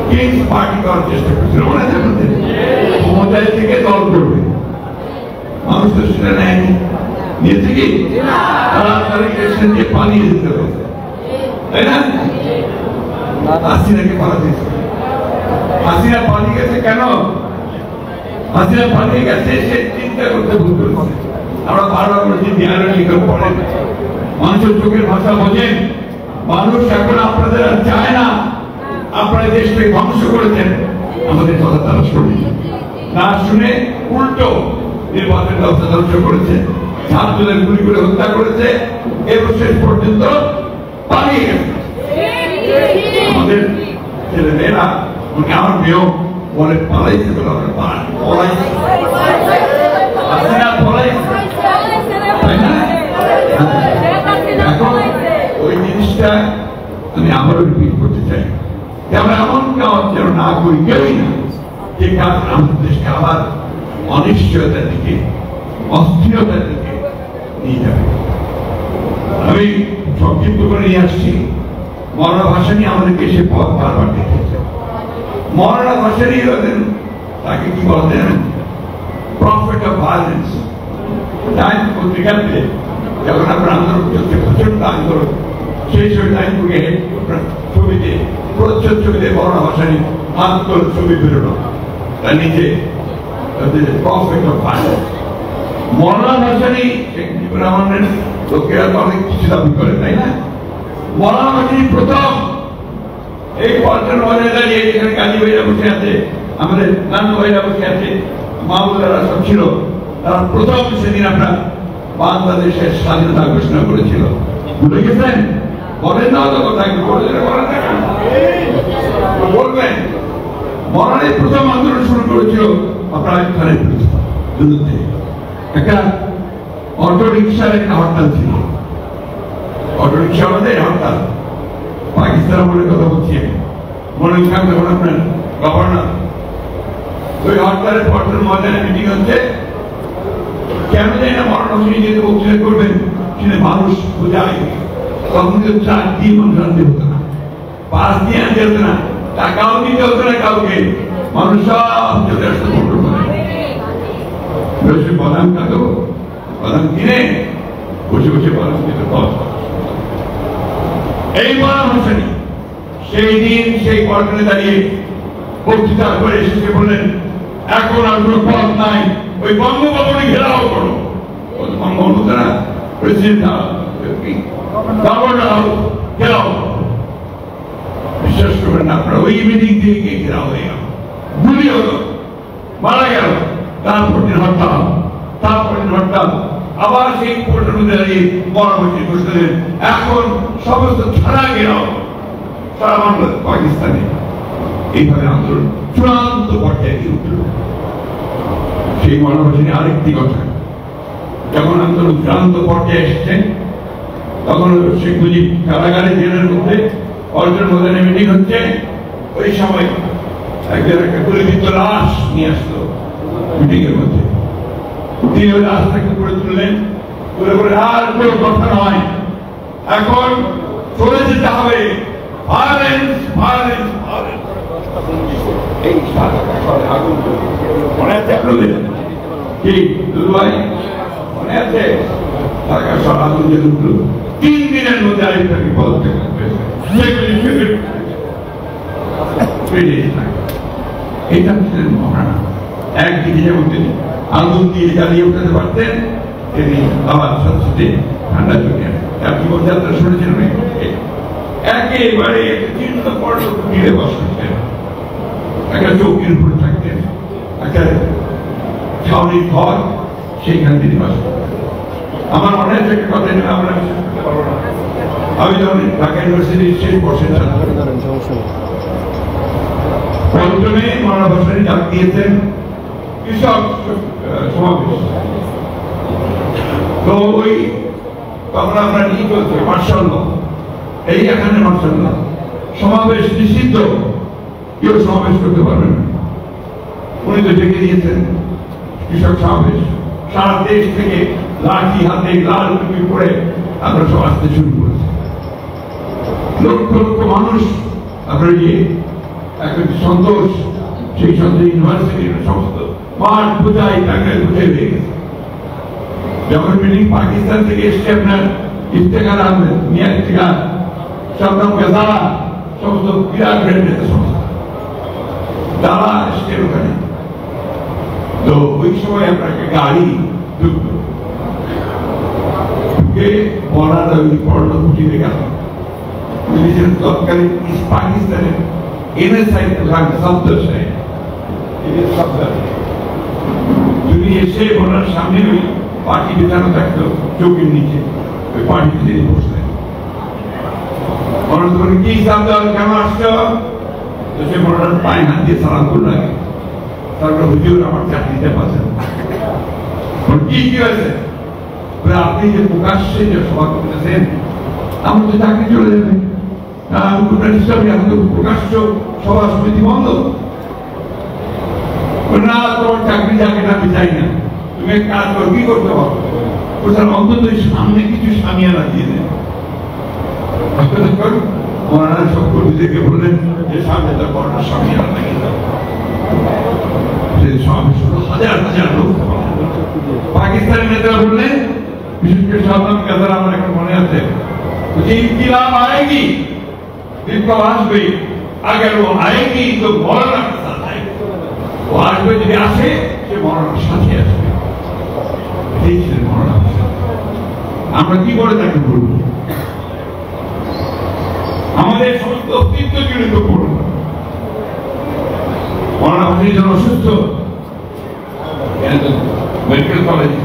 Kings party করার চেষ্টা করছিল, মনে আছে আমাদের? ক্ষমতায় থেকে দল করবে, মানুষ তো সেটা নেয়নি, নিয়েছে কি? তাড়াতাড়ি স্টেশন দিয়ে পালিয়ে যেতে হবে, তাই না? হাসিনাকে পালাতে, হাসিনা পালিয়ে গেছে কেন? হাসিনা পালিয়ে গেছে সে চিন্তা করতে ভুল করেছে। আমরা বারবার বলছি ন্যায়ালয় পড়েন, মানুষের চোখের ভাষা বোঝেন। মানুষ এখন আপনাদের আর চায় না, আপনারা দেশটাকে ধ্বংস করেছেন, আমাদের কথা তারা শুনে না, শুনে উল্টো নির্বাচন ব্যবস্থা ধ্বংস করেছে, ছাত্রদের গুলি করে হত্যা করেছে এবং শেষ পর্যন্ত পালিয়ে গেছে। আমাদের ছেলে মেয়েরা, আমার মেয়েও বলে পালাইছে বলে, আমরা পলাইছে, হাসিনা পলাইছে, তাই না? এখন ওই জিনিসটা আমি আবারও রিপিট করতে চাই যে আমরা এমন কাজ যেন না করি, কেউই না, যে কাজ আমাদের দেশকে আবার অনিশ্চয়তার দিকে, অস্থিরতার দিকে নিয়ে যাবে। আমি সংক্ষিপ্ত করে নিয়ে আসছি। মৌলানা ভাসানী আমাদেরকে সে পথ বারবার দেখিয়েছে। মৌলানা ভাসানী হলেন, তাকে কি বলতেন? Prophet of violence. টাইম পত্রিকাতে যখন আপনার আন্দোলন চলছে, প্রচন্ড আন্দোলন, সেই সময় টাইম ছবিতে, প্রচ্ছদ ছবিতে মৌলানা ভাসানী হাত করে ছবি বেরোনো, তার নিচে প্রফেট অফ ভায়োলেন্স। মৌলানা ভাসানী শেখ মুজিবুর রহমানের লোকেরা তো অনেক কিছু দাবি করে, তাই না? মৌলানা ভাসানী প্রথম এই পল্টন বাজারে দাঁড়িয়ে, এখানে কাজী ভাইরা বসে আছে, আমাদের নানু ভাইরা বসে আছে, মাহবুদারা সব ছিল, তারা প্রথম সেদিন আপনার বাংলাদেশের স্বাধীনতা ঘোষণা করেছিল। ভুলে গেছেন? বলেন না তো কথা, বলবেন। মৌলানা প্রথম আন্দোলন শুরু করেছিল আপনার খানের বিরুদ্ধে। একটা অটো রিক্সার একটা হরতাল ছিল, অটো রিক্সা আমাদের হরতাল, পাকিস্তান বলে কথা বলছি, মনে রাখেন তখন আপনার গভর্নর। ওই হরতালের পল্টন ময়দানে মিটিং হচ্ছে, কেন জানি না মৌলানা ভাসানী যেতে বক্তৃতা করবেন, সেটা মানুষ বোঝায়। তখন কিন্তু 4 দিয়ে মানুষ আনতে হতো না, 5 দিয়ে আনতে হতো না, টাকাও দিতে হতো না কাউকে, মানুষ সব চলে আসতো পল্টন ময়দানে। বাদাম খাতো, বাদাম কিনে বসে বসে বাদাম খেতে পাওয়া। এই মৌলানা ভাসানী সেই দিন সেই পল্টনে দাঁড়িয়ে বক্তৃতা করে এসে বললেন, এখন আর কোনো পথ নাই, ওই বঙ্গভবনে ঘেরাও করো। বঙ্গবন্ধু তারা প্রেসিডেন্ট ঘেরাও। বিশ্বাস করবেন না আপনারা, ওই মিটিং থেকে ঘেরাও হয়ে গেল, গুলি হলো, মারা গেল। তারপর দিন হরতাল, তারপর দিন হরতাল, আবার সেই পল্টনে দাঁড়িয়ে মৌলানা ভাসানী ঘোষণা দিলেন, এখন সমস্ত থানা ঘেরাও, সারা বাংলা পাকিস্তানে। এইভাবে আন্দোলন চূড়ান্ত পর্যায়ে গিয়ে উঠল। সেই মৌলানা ভাসানী আরেকটি কথা, যখন আন্দোলন চূড়ান্ত পর্যায়ে এসেছেন, তখন শেখ মুজিব কারাগারে, জেলের মধ্যে পল্টন ময়দানে মিটিং হচ্ছে। ওই সময় একজন একটা গুলিবিদ্ধ লাশ নিয়ে আসলো মিটিং এর মধ্যে, তিনি ওই লাশটাকে করে তুললেন, তুলে বলে আর কোনো কথা নয়, এখন চলে যেতে হবে, ভায়োলেন্স, ভায়োলেন্স, ভায়োলেন্স। এই আগুন মনে আছে আপনাদের? কি দুবাই মনে আছে? ঢাকা সব আগুন যে উঠল, 3 দিনের মধ্যে আরেকটাকে বলতে এটা ছিলেন মহারানা। একদিকে যেমন তিনি আগুন দিয়ে জ্বালিয়ে উঠাতে পারতেন, তিনি আবার সাথে সাথে ঠান্ডা চলে আসেন। আপনি বলতে আপনারা শুনেছেন, একেবারে চিহ্ন পর্ব মিলে বসতেন, একটা চৌকির উপরে থাকতেন, একটা ছাউনির ঘর, সেইখানে তিনি বাস করতেন। আমার মনে আছে একটা কথা, আমরা বিশ্বাস করতে পারবো না। আমি যখন ঢাকা ইউনিভার্সিটির শেষ বর্ষের ছাত্র, পল্টনে মৌলানা ভাসানী ডাক দিয়েছেন কৃষক সমাবেশ। তো ওই তখন আমরা নিয়ে চলছে মার্শাল্লাহ, এই এখানে মার্শাল্লাহ সমাবেশ নিষিদ্ধ, কেউ সমাবেশ করতে পারবে না। উনি তো ডেকে দিয়েছেন কৃষক সমাবেশ, সারা দেশ থেকে লাঠি হাতে লাল টুপি পরে আমরা সব আসতে শুরু করেছি। লক্ষ লক্ষ মানুষ আপনার একটা সন্তোষ, সেই সন্তোষ ইউনিভার্সিটির সমস্ত মাঠ বোঝাই তাকে বুঝে হয়ে গেছে। যখন মিটিং পাকিস্তান থেকে এসছে আপনার ইফতেখার আহমেদ, মিয়া ইফতেখার, শবনম গাজারা, সমস্ত বিরাট নেতা সমস্ত তারা এসছে ওখানে। তো ওই সময় আপনাকে গাড়ি ঢুকলো, ঢুকে মৌলানা ওই পর্ণকুটিতে গেল। তিনি ছিলেন তৎকালীন পাকিস্তানের NSI প্রধান সফদর সাহেব। তিনি এসে ওনার সামনে ওই পার্টি বিছানো থাকতো চৌকির নিচে, ওই পার্টিতে তিনি বসলেন। ওনার তখন কি সফদর, কেমন আসছো? তো সে ওনার পায়ে হাত দিয়ে সালাম করলো আগে। তারপরে হুজুর আমার চাকরিটা পাচ্ছেন। কি কি হয়েছে? আপনি যে প্রকাশ্যে যে সভা করতেছেন, আমার তো চাকরি চলে যাবে, প্রকাশ্য সভা সমিতি বন্ধ। না, তোমার চাকরি যাকে আমি চাই না, তুমি এক কাজ করো, কি করতে পারো? অন্তত সামনে কিছু সামিয়ানা দিয়ে দেন। ওনারা সব কর্মীদেরকে বললেন যে সামনে তো করোনা সামিয়ানা লাগিয়ে দাও। হাজার হাজার লোক পাকিস্তানের নেতারা বললেন, বিশেষ করে শবনম গাজারা, আমার এখন মনে আছে, যে ইনকিলাব আয়েগি, বিপ্লব আসবে, আগে ও আয়েগি তো মরণের সাথে আয়েগি। ও আসবে, যদি আসে সে মরণের সাথে আসবে। এই ছিলেন মরণের সাথে। আমরা কি করে তাকে বলবো? আমাদের সমস্ত অস্তিত্ব জড়িত করুন। মরণের যখন অসুস্থ মেডিকেল কলেজে